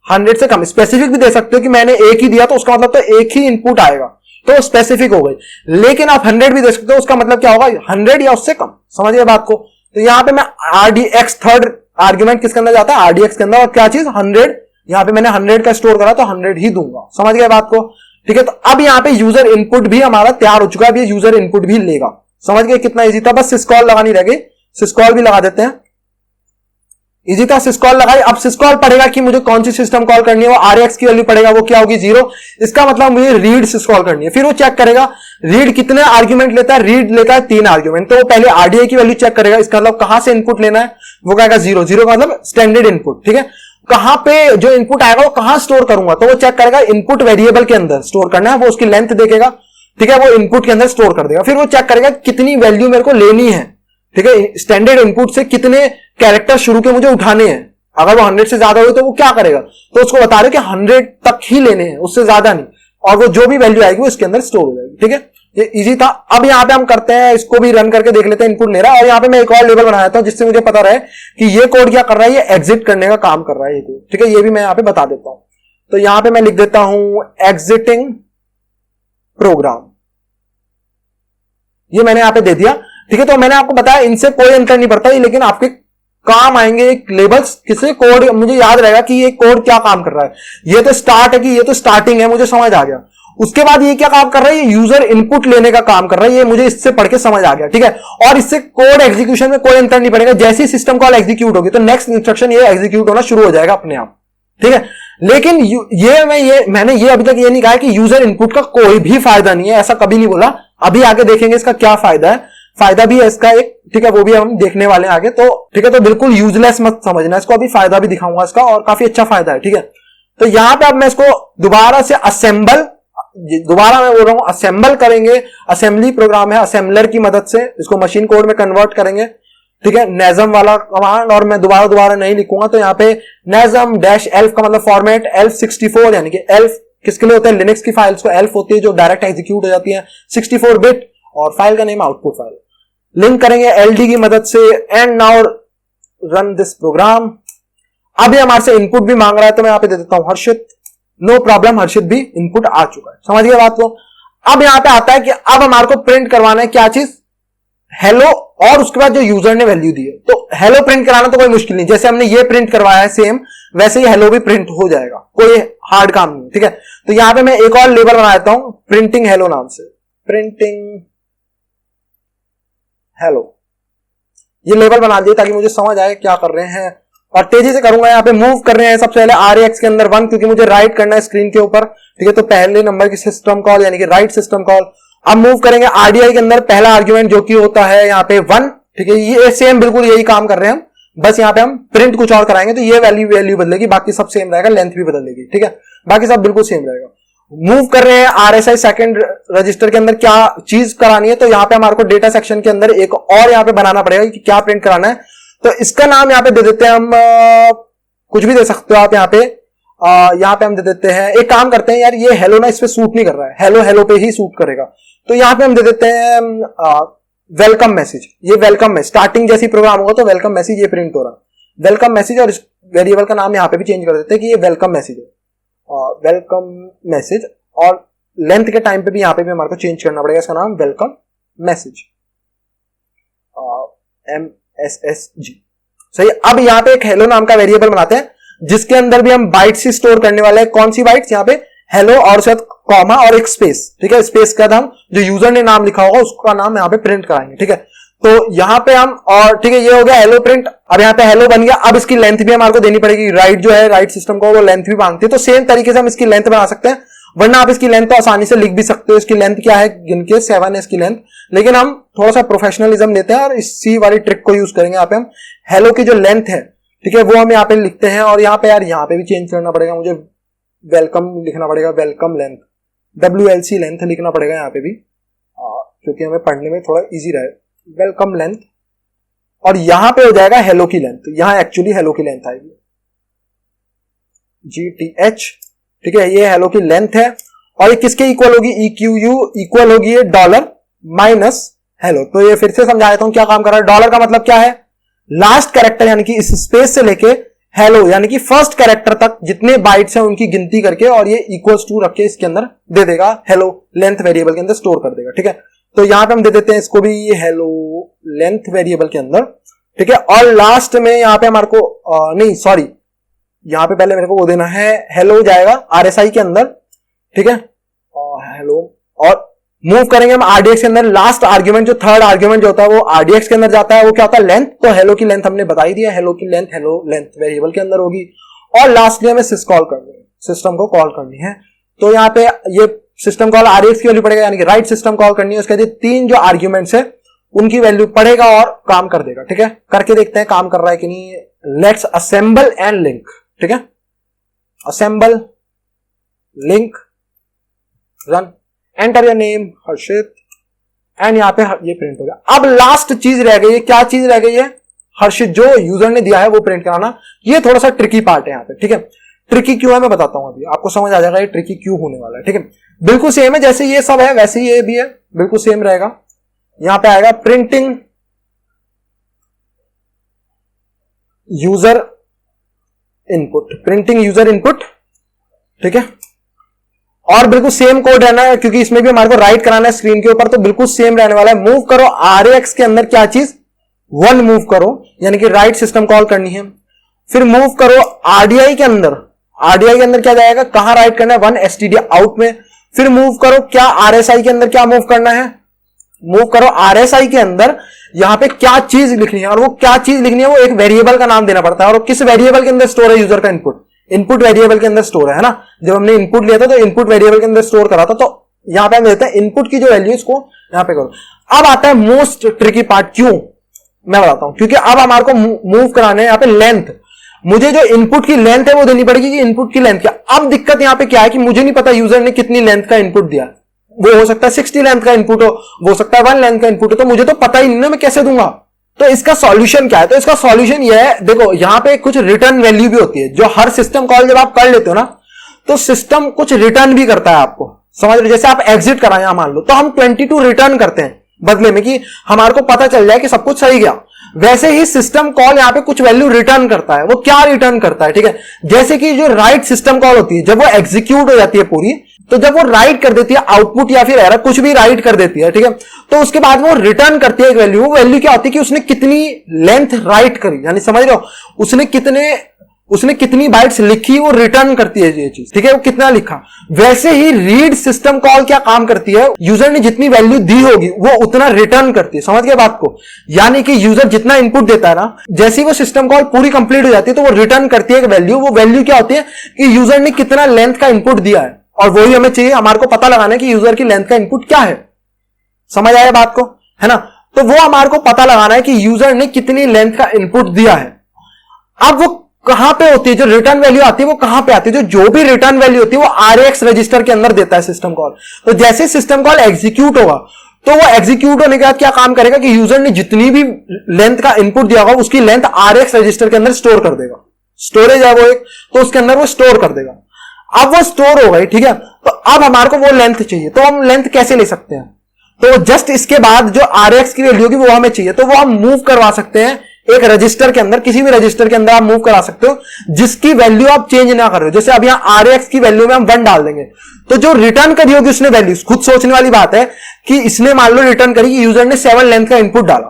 100 से कम स्पेसिफिक भी दे सकते हो कि मैंने एक ही दिया तो उसका मतलब तो एक ही इनपुट आएगा, तो स्पेसिफिक हो गई। लेकिन आप 100 भी दे सकते हो, उसका मतलब क्या होगा? 100 या उससे कम, समझिए बात को। तो यहां पे मैं RDX, थर्ड आर्ग्यूमेंट किसके अंदर जाता है? RDX के अंदर। और क्या चीज? 100। यहां पे मैंने 100 का स्टोर करा तो 100 ही दूंगा, समझ गए बात को, ठीक है। तो अब यहां पे यूजर इनपुट भी हमारा तैयार हो चुका है। अब ये यूजर इनपुट भी लेगा, समझ गए कितना इजी था। बस सिस्कॉल लगानी रह गई, सिस्कॉल भी लगा देते हैं। इजी था, सिस्कॉल लगाई। अब सिस्कॉल पढ़ेगा कि मुझे कौन सी सिस्टम कॉल करनी है, वो RX की वैल्यू पड़ेगा, वो क्या होगी? 0। इसका मतलब मुझे रीड सिस्कॉल करनी है। फिर वो चेक करेगा रीड कितने आर्ग्यूमेंट लेता है। रीड लेता है 3 आर्ग्यूमेंट, तो वो पहले RDA की वैल्यू चेक करेगा, इसका मतलब कहां से इनपुट लेना है, वो कहेगा 0। 0 का मतलब स्टैंडर्ड इनपुट, ठीक है। कहां पे जो इनपुट आएगा वो कहां स्टोर करूंगा, तो वो चेक करेगा इनपुट वेरिएबल के अंदर स्टोर करना है, वो उसकी लेंथ देखेगा, ठीक है। वो इनपुट के अंदर स्टोर कर देगा। फिर वो चेक करेगा कितनी वैल्यू मेरे को लेनी है, ठीक है। स्टैंडर्ड इनपुट से कितने कैरेक्टर शुरू के मुझे उठाने हैं। अगर वो 100 से ज्यादा हुई तो वो क्या करेगा, तो उसको बता रहे कि 100 तक ही लेने हैं, उससे ज्यादा नहीं। और वो जो भी वैल्यू आएगी वो इसके अंदर स्टोर हो जाएगी, ठीक है। ये इजी था। अब यहां पे हम करते हैं, इसको भी रन करके देख लेते हैं इनपुट ले रहा है। और यहां पे मैं एक और लेबल बनाया था जिससे मुझे पता रहे कि ये कोड क्या कर रहा है, ये एग्जिट करने का काम कर रहा है ये कोड, ठीक है। ये भी मैं यहां पे बता देता हूं। तो यहां पे मैं लिख देता हूं एग्जिटिंग प्रोग्राम, ये मैंने यहां पे दे दिया, ठीक है। तो मैंने आपको बताया इनसे कोई अंतर नहीं पड़ता, लेकिन आपके काम आएंगे लेबल्स किसी कोड, मुझे याद रहेगा कि ये कोड क्या काम कर रहा है। ये तो स्टार्ट है कि ये तो स्टार्टिंग है, मुझे समझ आ गया। उसके बाद ये क्या काम कर रहा है, ये यूजर इनपुट लेने का काम कर रहा है, ये मुझे इससे पढ़ के समझ आ गया, ठीक है। और इससे कोड एग्जीक्यूशन में कोई अंतर नहीं पड़ेगा। जैसी सिस्टम कॉल एग्जीक्यूट होगी तो नेक्स्ट इंस्ट्रक्शन ये एग्जीक्यूट होना शुरू हो जाएगा अपने आप, ठीक है। लेकिन मैंने ये अभी तक ये नहीं कहा कि यूजर इनपुट का कोई भी फायदा नहीं है, ऐसा कभी नहीं बोला। अभी आगे देखेंगे इसका क्या फायदा है, फायदा भी है इसका एक, ठीक है, वो भी हम देखने वाले हैं आगे। तो ठीक है, तो बिल्कुल यूजलेस मत समझना इसको, अभी फायदा भी दिखाऊंगा इसका और काफी अच्छा फायदा है, ठीक है। तो यहां पे अब मैं इसको दोबारा से दोबारा मैं बोल रहा हूं असेंबल करेंगे। असेंबली प्रोग्राम है, असेंबलर की मदद से इसको मशीन कोड में कन्वर्ट करेंगे, ठीक है। नेजम वाला कमांड, और मैं दोबारा नहीं लिखूंगा। तो यहाँ पे नेजम -elf का मतलब फॉर्मेट elf 64, यानी कि elf किसके लिए होता है, लिनक्स की फाइल्स को elf होती है जो डायरेक्ट एग्जीक्यूट हो जाती है 64 बिट, और फाइल का नेम आउटपुट फाइल। लिंक करेंगे LD की मदद से, and now run this program. अभी हमारे से इनपुट भी मांग रहा है, तो मैं यहां पे दे देता हूं हर्षित। नो प्रॉब्लम, हर्षित भी इनपुट आ चुका है, समझ गए बात को। अब यहां पे आता है कि अब हमारे को प्रिंट करवाना है क्या चीज, हेलो, और उसके बाद जो यूजर ने वैल्यू दी है। तो हेलो प्रिंट कराना तो कोई मुश्किल नहीं, जैसे हमने ये प्रिंट करवाया है सेम वैसे ही हेलो भी प्रिंट हो जाएगा, कोई हार्ड काम नहीं, ठीक है। तो यहां पे मैं एक और लेबल बना देता हूं प्रिंटिंग हेलो नाम से, प्रिंटिंग हेलो, ये लेबल बना दिया ताकि मुझे समझ आए क्या कर रहे हैं। और तेजी से करूंगा, यहाँ पे मूव कर रहे हैं सबसे पहले RX के अंदर 1, क्योंकि मुझे राइट करना है स्क्रीन के ऊपर, ठीक है। तो पहले नंबर की सिस्टम कॉल यानी कि राइट सिस्टम कॉल, अब मूव करेंगे आरडीआई के अंदर, पहला आर्ग्यूमेंट जो कि होता है यहाँ पे 1, ठीक है, ये सेम बिल्कुल यही काम कर रहे हैं हम, बस यहाँ पे हम प्रिंट कुछ और कराएंगे तो ये वैल्यू बदलेगी, बाकी सब सेम रहेगा, लेंथ भी बदलेगी, ठीक है, बाकी सब बिल्कुल सेम रहेगा। मूव कर रहे हैं आरएसआई सेकंड रजिस्टर के अंदर, क्या चीज करानी है, तो यहाँ पे हमारे को डेटा सेक्शन के अंदर एक और यहाँ पे बनाना पड़ेगा कि क्या प्रिंट कराना है। तो इसका नाम यहाँ पे दे देते हैं हम, कुछ भी दे सकते हो आप यहाँ पे, यहाँ पे हम दे देते हैं, एक काम करते हैं यार, ये हेलो ना इस पे सूट नहीं कर रहा है, हेलो हेलो पे ही सूट करेगा, तो यहाँ पे हम दे देते हैं वेलकम मैसेज। ये वेलकम मैसेज स्टार्टिंग जैसी प्रोग्राम होगा तो वेलकम मैसेज ये प्रिंट हो रहा है, वेलकम मैसेज, और इस वेरिएबल का नाम यहाँ पे भी चेंज कर देते हैं कि ये वेलकम मैसेज है, वेलकम मैसेज, और लेंथ के टाइम पे भी यहाँ पे भी हमारे को चेंज करना पड़ेगा, इसका नाम वेलकम मैसेज, MSSG। सही, अब यहाँ पे एक हेलो नाम का वेरिएबल बनाते हैं जिसके अंदर भी हम बाइट्स ही स्टोर करने वाले हैं। कौन सी बाइट्स, यहाँ पे हेलो और साथ कॉमा और एक स्पेस, ठीक है, स्पेस का हम जो यूजर ने नाम लिखा होगा उसका नाम यहाँ पे प्रिंट कराएंगे, ठीक है। तो यहाँ पे हम, और ठीक है, ये हो गया हेलो प्रिंट। अब यहाँ पे हेलो बन गया, अब इसकी लेंथ भी हमारे को देनी पड़ेगी, राइट जो है राइट सिस्टम को वो लेंथ भी मांगती है, तो सेम तरीके से हम इसकी लेंथ बना सकते हैं, वरना आप इसकी लेंथ तो आसानी से लिख भी सकते हो। इसकी लेंथ क्या है, गिन के 7 है इसकी लेंथ, लेकिन हम थोड़ा सा प्रोफेशनलिज्म लेते हैं और इसी वाली ट्रिक को यूज करेंगे। यहाँ पे हम हेलो की जो लेंथ है, ठीक है, वो हम यहाँ पे लिखते हैं, और यहाँ पे यार यहाँ पे भी चेंज करना पड़ेगा, मुझे वेलकम लिखना पड़ेगा, वेलकम लेंथ, WLC लेंथ लिखना पड़ेगा यहाँ पे भी, क्योंकि हमें पढ़ने में थोड़ा इजी रहे, वेलकम लेंथ, और यहां पे हो जाएगा हेलो की लेंथ, यहां एक्चुअली हेलो की लेंथ आएगी GTH, ठीक है, ये हेलो की लेंथ है, और ये किसके इक्वल होगी, EQU इक्वल होगी ये डॉलर माइनस हेलो। तो ये फिर से समझा देता हूं क्या काम कर रहा है। डॉलर का मतलब क्या है, लास्ट कैरेक्टर यानी कि इस स्पेस से लेके हेलो यानी कि फर्स्ट कैरेक्टर तक जितने बाइट्स हैं उनकी गिनती करके, और ये इक्वल्स टू रख के इसके अंदर दे देगा, हेलो लेंथ वेरिएबल के अंदर स्टोर कर देगा, ठीक है। तो यहां पे हम दे देते हैं इसको भी हेलो लेंथ वेरिएबल के अंदर, ठीक है, और लास्ट में यहां पे हमारे को नहीं सॉरी, यहां पे पहले मेरे को वो देना है, हेलो जाएगा RSI के अंदर, ठीक है, हेलो, और मूव करेंगे हम RDX के अंदर। लास्ट आर्ग्यूमेंट जो थर्ड आर्ग्यूमेंट जो होता है वो RDX के अंदर जाता है, वो क्या होता है, लेंथ। तो हेलो की लेंथ हमने बता ही दिया, हेलो की लेंथ हेलो लेंथ वेरिएबल के अंदर होगी, और लास्टली हमें सिस्कॉल करनी है, सिस्टम को कॉल करनी है। तो यहाँ पे ये सिस्टम कॉल RDX की वैल्यू पड़ेगा, यानी कि राइट सिस्टम कॉल करनी है, उसके बाद 3 जो आर्ग्यूमेंट्स है उनकी वैल्यू पड़ेगा और काम कर देगा, ठीक है। करके देखते हैं काम कर रहा है कि नहीं। लेट्स असेंबल एंड लिंक, ठीक है, assemble link run, enter your name Harshit, and यहाँ पे ये प्रिंट हो गया। अब लास्ट चीज रह गई है, क्या चीज रह गई है, हर्षित जो यूजर ने दिया है वो प्रिंट कराना। ये थोड़ा सा ट्रिकी पार्ट है यहाँ पे, ठीक है। ट्रिकी क्यों है मैं बताता हूं, अभी आपको समझ आ जाएगा ये ट्रिकी क्यों होने वाला है, ठीक है। बिल्कुल सेम है जैसे ये सब है वैसे ही ये भी है, बिल्कुल सेम रहेगा। यहां पे आएगा printing user input, printing user input, ठीक है, और बिल्कुल सेम कोड रहना है क्योंकि इसमें भी हमारे को राइट कराना है स्क्रीन के ऊपर, तो बिल्कुल सेम रहने वाला है। मूव करो RAX के अंदर क्या चीज, 1 मूव करो, यानी कि राइट सिस्टम कॉल करनी है। फिर मूव करो RDI के अंदर, RDI के अंदर क्या जाएगा, कहां राइट करना है, 1 STD आउट में। फिर मूव करो क्या RSI के अंदर क्या मूव करना है, मूव करो RSI के अंदर यहां पे क्या चीज लिखनी है, और वो क्या चीज लिखनी है वो एक वेरिएबल का नाम देना पड़ता है, और किस वेरिएबल के अंदर स्टोर है, यूजर का इनपुट, इनपुट वेरिएबल के अंदर स्टोर है ना। जब हमने इनपुट लिया था तो इनपुट वेरिएबल के अंदर स्टोर करा था, तो यहां पे हम देते हैं इनपुट की जो वैल्यू इसको यहां पे करो। अब आता है मोस्ट ट्रिकी पार्ट, क्यों मैं बताता हूं, क्योंकि अब हमारे को मूव कराने हैं यहाँ पे लेंथ। मुझे जो इनपुट की लेंथ है वो देनी पड़ेगी कि इनपुट की लेंथ क्या। अब दिक्कत यहां पे क्या है कि मुझे नहीं पता यूजर ने कितनी लेंथ का इनपुट दिया, वो हो सकता है 60 लेंथ का इनपुट हो सकता है 1 लेंथ का इनपुट हो, तो मुझे तो पता ही नहीं ना मैं कैसे दूंगा। तो इसका सॉल्यूशन क्या है, तो इसका सॉल्यूशन ये है, देखो यहां पे कुछ रिटर्न वैल्यू भी होती है, जो हर सिस्टम कॉल जब आप कर लेते हो ना तो सिस्टम कुछ रिटर्न भी करता है आपको, समझ रहे, जैसे आप एग्जिट कराएं यहां मान लो, तो हम 22 रिटर्न करते हैं बदले में कि हमारे को पता चल जाए कि सब कुछ सही गया। वैसे ही सिस्टम कॉल यहां पे कुछ वैल्यू रिटर्न करता है। वो क्या रिटर्न करता है, ठीक है, जैसे कि जो राइट सिस्टम कॉल होती है जब वो एग्जीक्यूट हो जाती है पूरी, तो जब वो राइट कर देती है आउटपुट या फिर एरर कुछ भी राइट कर देती है, ठीक है, तो उसके बाद वो रिटर्न करती है एक वैल्यू। वो वैल्यू क्या होती है कि उसने कितनी लेंथ राइट करी, यानी समझ रहे हो, उसने कितनी बाइट्स लिखी वो रिटर्न करती है ये चीज, ठीक है, वो कितना लिखा। वैसे ही रीड सिस्टम कॉल क्या काम करती है, यूजर ने जितनी वैल्यू दी होगी वो उतना रिटर्न करती है, समझ गए बात को। यानी कि यूजर जितना इनपुट देता है ना, जैसे ही वो सिस्टम कॉल पूरी कंप्लीट हो जाती है तो वो रिटर्न करती है एक वैल्यू। वो वैल्यू क्या होती है कि यूजर ने कितना लेंथ का इनपुट दिया है, और वही हमें चाहिए, हमारे को पता लगाना है कि यूजर की लेंथ का इनपुट क्या है। समझ आया बात को, है ना। तो वो हमारे को पता लगाना है कि यूजर ने कितनी लेंथ का इनपुट दिया है। अब वो कहां पे होती है, जो रिटर्न वैल्यू आती है वो कहां पे आती है, जो भी रिटर्न वैल्यू होती है वो RAX रजिस्टर के अंदर देता है सिस्टम कॉल। तो जैसे सिस्टम कॉल एग्जीक्यूट होगा तो वो एग्जीक्यूट होने के बाद क्या काम करेगा कि यूजर ने जितनी भी लेंथ का इनपुट दिया होगा उसकी लेंथ RAX रजिस्टर के अंदर स्टोर कर देगा। स्टोरेज है वो एक, तो उसके अंदर वो स्टोर कर देगा। अब वो स्टोर हो गई, ठीक है। तो अब हमारे को वो लेंथ चाहिए, तो हम लेंथ कैसे ले सकते हैं, तो जस्ट इसके बाद जो RAX की वैल्यू होगी वो हमें चाहिए, तो वो हम मूव करवा सकते हैं एक रजिस्टर के अंदर, किसी भी रजिस्टर के अंदर आप मूव करा सकते हो जिसकी वैल्यू आप चेंज ना कर रहे हो। जैसे अब यहां RAX की वैल्यू में हम 1 डाल देंगे, तो जो रिटर्न करी होगी उसने वैल्यू, खुद सोचने वाली बात है कि इसने मान लो रिटर्न करी कि यूजर ने 7 लेंथ का इनपुट डाला।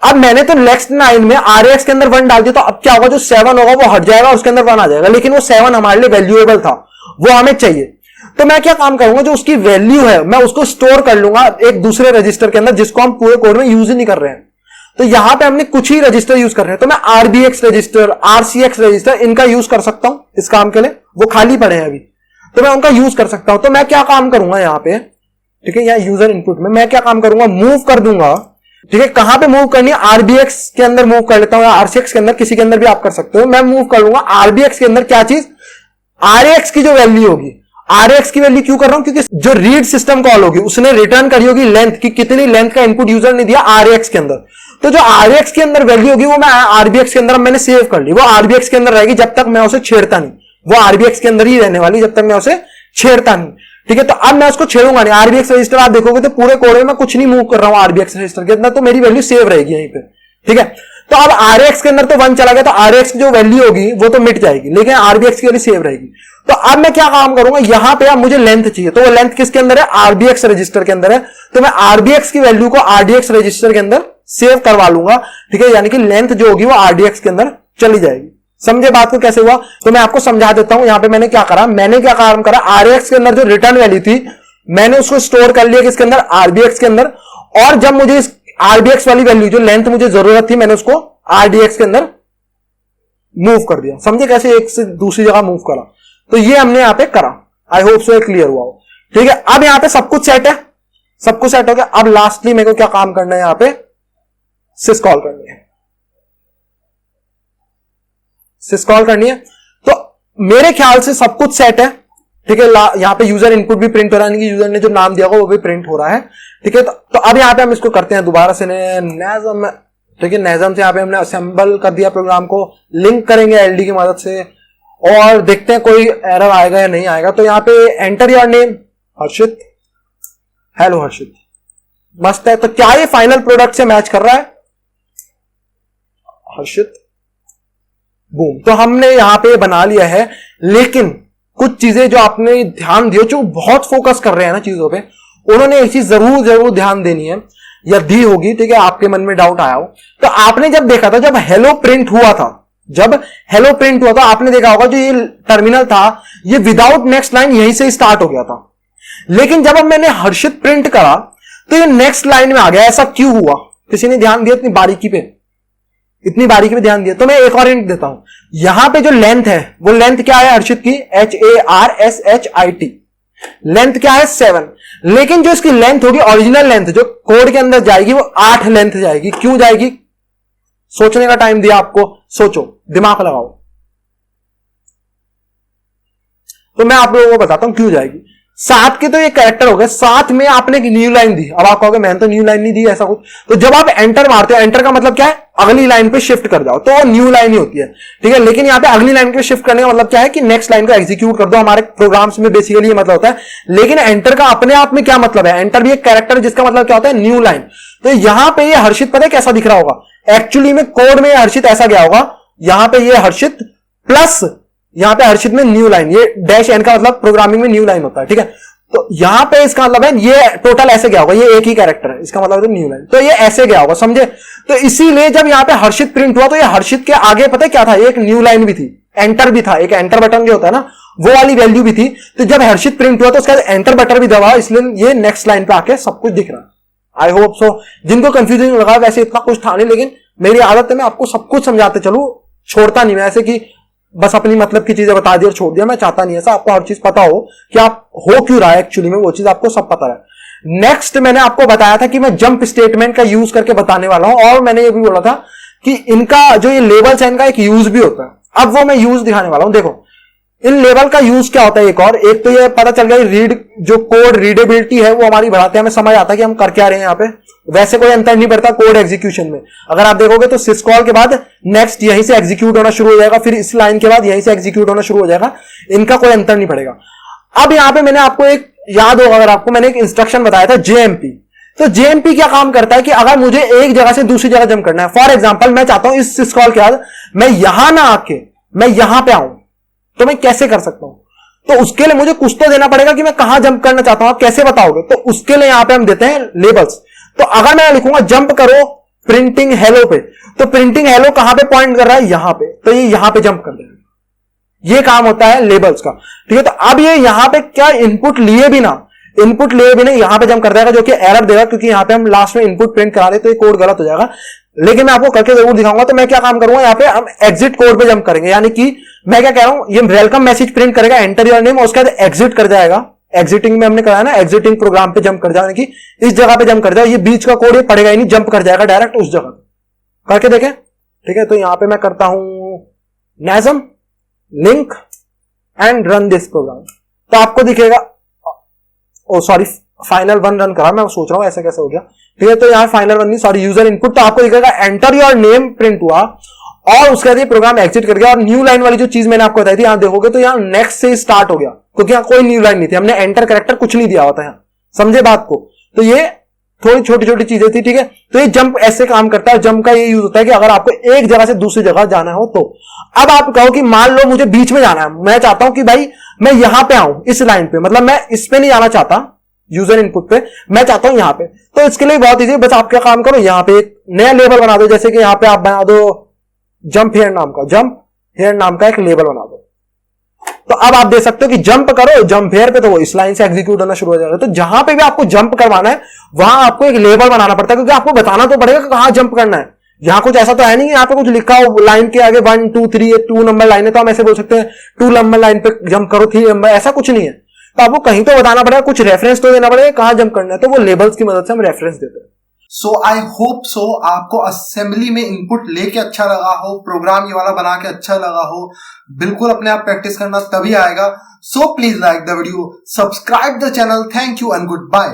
अब मैंने तो नेक्स्ट 9 में RAX के अंदर 1 डाल दिया, तो अब क्या होगा, जो 7 होगा वो हट जाएगा, उसके अंदर 1 आ जाएगा, लेकिन वो 7 हमारे लिए वैल्यूएबल था, वो हमें चाहिए। तो मैं क्या काम करूंगा, जो उसकी वैल्यू है मैं उसको स्टोर कर लूंगा एक दूसरे रजिस्टर के अंदर जिसको हम पूरे कोड में यूज ही नहीं कर रहे हैं। तो यहां पे हमने कुछ ही रजिस्टर यूज कर रहे हैं, तो मैं RBX रजिस्टर, RCX रजिस्टर इनका यूज कर सकता हूं इस काम के लिए, वो खाली पड़े हैं अभी, तो मैं उनका यूज कर सकता हूं। तो मैं क्या काम करूंगा यहां पे, ठीक है, यहां यूजर इनपुट में मैं क्या काम करूंगा, मूव कर दूंगा, ठीक है। कहां पे मूव करनी है, RBX के अंदर मूव कर लेता हूं या RCX के अंदर, किसी के अंदर भी आप कर सकते हो। मैं मूव कर लूंगा RBX के अंदर, क्या चीज, RAX की जो वैल्यू होगी। RAX की वैल्यू क्यों कर रहा हूं, क्योंकि जो रीड सिस्टम कॉल होगी उसने रिटर्न करी होगी लेंथ की, कितनी लेंथ का इनपुट यूजर ने दिया RAX के अंदर। तो जो RAX के अंदर वैल्यू होगी वो मैं RBX के अंदर मैंने सेव कर ली, वो RBX के अंदर रहेगी जब तक मैं उसे छेड़ता नहीं, वो RBX के अंदर ही रहने वाली जब तक मैं उसे छेड़ता नहीं, ठीक है। तो अब मैं उसको छेड़ूंगा नहीं, RBX रजिस्टर आप देखोगे तो पूरे कोड में मैं कुछ नहीं मूव कर रहा हूं RBX रजिस्टर के अंदर, तो मेरी वैल्यू सेव रहेगी यहीं पे, ठीक है। तो अब RAX के अंदर तो 1 चला गया, तो RAX की जो वैल्यू होगी वो तो मिट जाएगी, लेकिन RBX की वैल्यू सेव रहेगी। तो अब मैं क्या काम करूंगा, यहां पे अब मुझे लेंथ चाहिए, तो वो लेंथ किसके अंदर है, RBX रजिस्टर के अंदर है, तो मैं RBX की वैल्यू को RDX रजिस्टर के अंदर सेव करवा लूंगा, ठीक है। यानी कि लेंथ जो होगी वो RDX के अंदर चली जाएगी। समझे बात को कैसे हुआ, तो मैं आपको समझा देता हूं। यहां पे मैंने क्या करा, मैंने क्या काम करा, RAX के अंदर जो रिटर्न वैल्यू थी मैंने उसको स्टोर कर लिया किसके अंदर, RBX के अंदर, और जब मुझे इस RBX वाली वैल्यू जो लेंथ मुझे जरूरत थी मैंने उसको RDX के अंदर मूव कर दिया। समझे कैसे एक से दूसरी जगह मूव करा, तो ये हमने यहां पे करा। आई होप सो क्लियर हुआ हो, ठीक है। अब यहां पे सब कुछ सेट है, सब कुछ सेट हो गया। अब लास्टली मेरे को क्या काम करना है, यहां पे सिस कॉल करनी है, सिस कॉल करनी है। तो मेरे ख्याल से सब कुछ सेट है, ठीक है। यहां पे यूजर इनपुट भी प्रिंट हो रहा है, यानी कि यूजर ने जो नाम दिया होगा वो भी प्रिंट हो रहा है, ठीक है। तो अब यहां पे हम इसको करते हैं दोबारा से नेज़म, ठीक है। नेज़म से यहां पे हमने असेंबल कर दिया प्रोग्राम को, लिंक करेंगे LD की मदद से और देखते हैं कोई एरर आएगा या नहीं आएगा। तो यहां पे enter your name Harshit, hello Harshit, मस्त है। तो क्या ये फाइनल प्रोडक्ट से मैच कर रहा है, हर्षित, बूम। तो हमने यहां पे बना लिया है, लेकिन कुछ चीजें जो आपने ध्यान दियो, जो बहुत फोकस कर रहे हैं ना चीजों पे, उन्होंने एक चीज जरूर ध्यान देनी है या दी होगी, ठीक है। आपके मन में डाउट आया हो तो आपने जब देखा था, जब हेलो प्रिंट हुआ था, जब हेलो प्रिंट हुआ था आपने देखा होगा जो ये टर्मिनल था ये विदाउट नेक्स्ट लाइन यहीं से स्टार्ट हो गया था, लेकिन जब अब मैंने हर्षित प्रिंट करा तो ये नेक्स्ट लाइन में आ गया। ऐसा क्यों हुआ, किसी ने ध्यान दिया इतनी बारीकी पे, इतनी बारीकी पे ध्यान दिया। तो मैं एक और हिंट देता हूं, यहां पे जो लेंथ है वो लेंथ क्या है हर्षित की, HARSHIT, लेंथ क्या है 7, लेकिन जो इसकी लेंथ होगी ओरिजिनल लेंथ जो कोड के अंदर जाएगी वो 8 लेंथ जाएगी। क्यों जाएगी, सोचने का टाइम दिया आपको, सोचो, दिमाग लगाओ। तो मैं आप लोगों को बताता हूं क्यों जाएगी। 7 के तो ये कैरेक्टर हो गए, 7 में आपने एक न्यू लाइन दी। अब आप कहोगे मैंने तो न्यू लाइन नहीं दी ऐसा कुछ, तो जब आप एंटर मारते हो, एंटर का मतलब क्या है, अगली लाइन पे शिफ्ट कर जाओ, तो वो न्यू लाइन ही होती है, ठीक है। लेकिन यहां पे अगली लाइन पे शिफ्ट करने का मतलब क्या है कि नेक्स्ट लाइन को एग्जीक्यूट कर दो। हमारे प्रोग्राम्स में बेसिकली ये मतलब होता है, लेकिन एंटर का अपने आप में क्या मतलब है, एंटर भी एक कैरेक्टर जिसका मतलब क्या होता है, न्यू लाइन। तो यहां पे ये हर्षित पता है कैसा दिख रहा होगा, एक्चुअली में कोड में हर्षित ऐसा गया होगा, यहां पे ये हर्षित प्लस यहां पे हर्षित में न्यू लाइन, ये डैश एन का मतलब प्रोग्रामिंग में न्यू लाइन होता है, ठीक है। तो यहां पे इसका मतलब है ये टोटल ऐसे गया होगा, ये एक ही कैरेक्टर है, इसका मतलब है न्यू लाइन, तो ये ऐसे गया होगा, समझे। तो इसीलिए जब यहां पे हर्षित प्रिंट हुआ तो ये हर्षित के आगे पता है क्या था, एक न्यू लाइन भी थी, एंटर भी था, एक एंटर बटन जो होता है ना वो वाली वैल्यू भी थी। तो जब हर्षित प्रिंट हुआ तो उसका एंटर बटन भी दबा, इसलिए ये नेक्स्ट लाइन पे आके सब कुछ दिख रहा है। आई होप सो, जिनको कंफ्यूजन लगा वैसे इतना कुछ था नहीं, लेकिन मेरी आदत है मैं आपको सब कुछ समझाते चलूं, छोड़ता नहीं मैं ऐसे कि बस अपनी मतलब की चीजें बता दी और छोड़ दिया, मैं चाहता नहीं ऐसा, आपको हर चीज पता हो कि आप हो क्यों रहा है एक्चुअली में, वो चीज आपको सब पता है। नेक्स्ट मैंने आपको बताया था कि मैं जंप स्टेटमेंट का यूज करके बताने वाला हूं, और मैंने ये भी बोला था कि इनका जो ये लेबल्स है इनका एक यूज भी होता है। अब वो मैं यूज दिखाने वाला हूं। देखो इन लेवल का यूज क्या होता है, एक तो ये पता चल गया रीड जो कोड रीडेबिलिटी है वो हमारी बढ़ाते हैं, हमें समझ आता है कि हम कर क्या रहे हैं यहाँ पे। वैसे कोई अंतर नहीं पड़ता कोड एग्जीक्यूशन में। अगर आप देखोगे तो सिस्कॉल के बाद नेक्स्ट यहीं से एग्जीक्यूट होना शुरू हो जाएगा, फिर इस लाइन के बाद यहीं से एग्जीक्यूट होना शुरू हो जाएगा, इनका कोई अंतर नहीं पड़ेगा। अब यहाँ पे मैंने आपको एक याद होगा अगर आपको, मैंने एक इंस्ट्रक्शन बताया था जेएमपी। तो जेएमपी क्या काम करता है कि अगर मुझे एक जगह से दूसरी जगह जंप करना है, फॉर एग्जांपल मैं चाहता हूं इस सिस्कॉल के बाद मैं यहां ना आके मैं यहां पे आऊं, तो मैं कैसे कर सकता हूं? तो उसके लिए मुझे कुछ तो देना पड़ेगा कि मैं कहां जंप करना चाहता हूं, आप कैसे बताओगे? तो उसके लिए यहां पे हम देते हैं लेबल्स। तो अगर मैं लिखूंगा जंप करो प्रिंटिंग हेलो पे, तो प्रिंटिंग हेलो कहां पे पॉइंट कर रहा है? यहां पे, तो ये यहां पे जंप कर देगा। ये काम होता है लेबल्स का, ठीक है। तो अब ये यहां पे क्या इनपुट लिए बिना यहां पे जंप कर देगा, जो कि एरर देगा, क्योंकि यहां पे हम लास्ट में इनपुट प्रिंट करा रहे तो ये कोड गलत हो जाएगा। लेकिन मैं आपको करके जरूर दिखाऊंगा। तो मैं क्या काम करूंगा, यहां पे हम एग्जिट कोड पे जंप करेंगे, यानी कि मैं क्या कह रहा हूं, ये वेलकम मैसेज प्रिंट करेगा, एंटर योर नेम, और उसके बाद एग्जिट कर जाएगा। एग्जिटिंग में हमने कराया ना, एग्जिटिंग प्रोग्राम पे जंप कर जाए, कि इस जगह पे जंप कर जाए, ये बीच का कोड ये पड़ेगा ही नहीं, जंप कर जाएगा डायरेक्ट उस जगह करके देखें, ठीक है। तो यहां पे मैं करता हूं NASM link and run this program, तो आपको दिखेगा, oh sorry final one run करा, मैं सोच रहा हूं ऐसा कैसे हो गया, ठीक है। तो यहां फाइनल वन नहीं, सॉरी यूजर इनपुट, तो आपको दिखेगा एंटर योर नेम प्रिंट हुआ, और उसके बाद ये प्रोग्राम एग्जिट कर गया। और न्यू लाइन वाली जो चीज मैंने आपको बताई थी, यहां देखोगे तो यहां नेक्स्ट से स्टार्ट हो गया, क्योंकि यहां कोई न्यू लाइन नहीं थी, हमने एंटर कैरेक्टर कुछ नहीं दिया होता यहां, समझे बात को। तो ये थोड़ी छोटी छोटी चीजें थी, ठीक है। तो ये जंप ऐसे काम करता है। जंप का ये यूज होता है कि अगर आपको एक जगह से दूसरी जगह जाना हो तो। अब आप कहो कि मान लो मुझे बीच में जाना है, मैं चाहता हूं कि भाई मैं यहां पे आऊं, इस लाइन पे, मतलब मैं इस पे नहीं जाना चाहता यूजर इनपुट पे, मैं चाहता हूं यहां पे। तो इसके लिए बहुत इजी, बस आप क्या काम करो, यहां पे एक नया लेबल बना दो, जैसे कि यहां पे आप बना दो जंप हेयर नाम का एक लेबल बना दो। तो अब आप देख सकते हो कि जंप करो जंप हेयर पे, तो वो इस लाइन से एग्जीक्यूट होना शुरू हो जाएगा। तो जहां पे भी आपको जंप करवाना है वहां आपको एक लेबल बनाना पड़ता है, क्योंकि आपको बताना तो पड़ेगा कि कहां जंप करना है। यहां कुछ ऐसा तो है नहीं, यहां पे कुछ लिखा हो लाइन के आगे 1 2 3, 2 नंबर लाइन है, तो हम ऐसे बोल सकते हैं 2 नंबर लाइन पे जंप करो, 3 नंबर, ऐसा कुछ नहीं है। तो आपको कहीं तो बताना पड़ेगा, कुछ रेफरेंस तो देना पड़ेगा कहां जंप करना है, तो वो लेबल्स की मदद से हम रेफरेंस देते हैं। सो आई होप सो आपको असेंबली में इनपुट लेके अच्छा लगा हो, प्रोग्राम ये वाला बना के अच्छा लगा हो। बिल्कुल अपने आप प्रैक्टिस करना तभी आएगा। So please like the video, subscribe the channel. Thank you and good bye.